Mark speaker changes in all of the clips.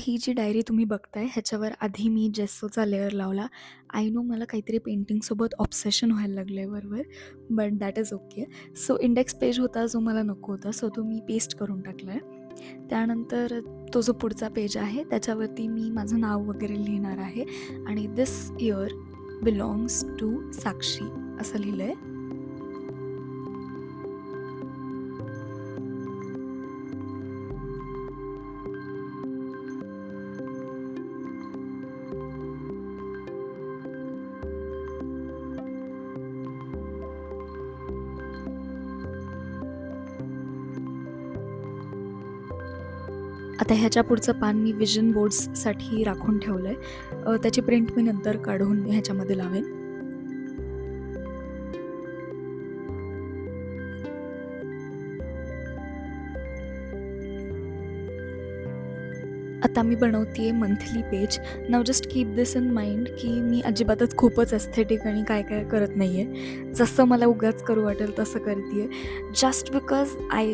Speaker 1: ही जी diary तुम्ही बघताय ह्याच्यावर आधी मी जेस्सोचा लेयर लावला. आय नो मला काहीतरी पेंटिंगसोबत ऑब्सेशन व्हायला लागलं आहे वरवर, but that is okay. So index page होता जो मला नको होता, सो तो मी पेस्ट करून टाकला आहे. त्यानंतर तो जो पुढचा पेज आहे त्याच्यावरती मी माझं नाव वगैरे लिहिणार आहे आणि दिस इयर बिलॉंग्स टू साक्षी असं लिहिलं आहे. आता ह्याच्या पुढचं पान मी विजन बोर्ड्ससाठी राखून ठेवलं आहे. त्याची प्रिंट मी नंतर काढून ह्याच्यामध्ये लावेन. आता मी बनवते monthly page. Now just keep this in mind की मी अजिबातच खूपच एस्थेटिक आणि काय काय करत नाही आहे. जसं मला उगाच करू वाटेल तसं करते आहे. Just because I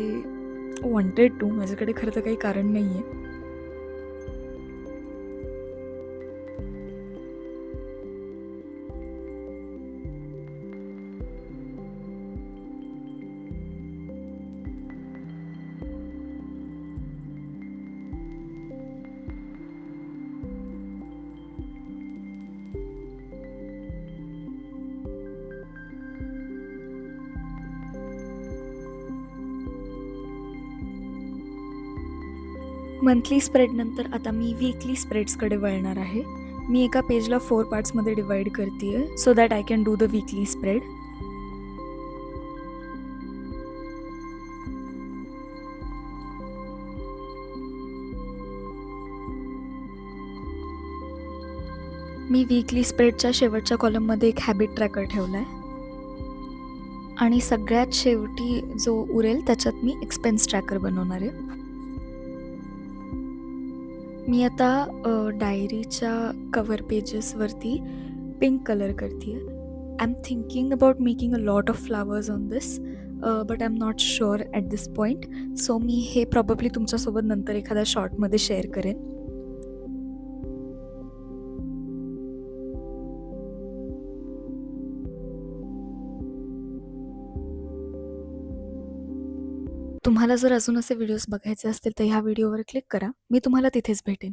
Speaker 1: wanted to. माझ्याकडे खरं तर काही कारण नाही आहे. मंथली स्प्रेडनंतर आता मी वीकली स्प्रेड्सकडे वळणार आहे. मी एका पेजला 4 पार्ट्समध्ये डिवाईड करते आहे so that I can do the weekly spread. मी वीकली स्प्रेडच्या शेवटच्या कॉलममध्ये एक हॅबिट ट्रॅकर ठेवला आहे आणि सगळ्यात शेवटी जो उरेल त्याच्यात मी एक्सपेन्स ट्रॅकर बनवणार आहे. मी आता डायरीच्या कवर पेजेसवरती पिंक कलर करते आहे. I am thinking about making a lot of flowers on this, but I am not sure at this point. So मी हे प्रॉबब्ली तुमच्यासोबत नंतर एखाद्या शॉर्टमध्ये शेअर करेन. तुम्हाला जर अजून असे व्हिडिओज बघायचे असतील तर ह्या व्हिडिओवर क्लिक करा. मी तुम्हाला तिथेच भेटेन.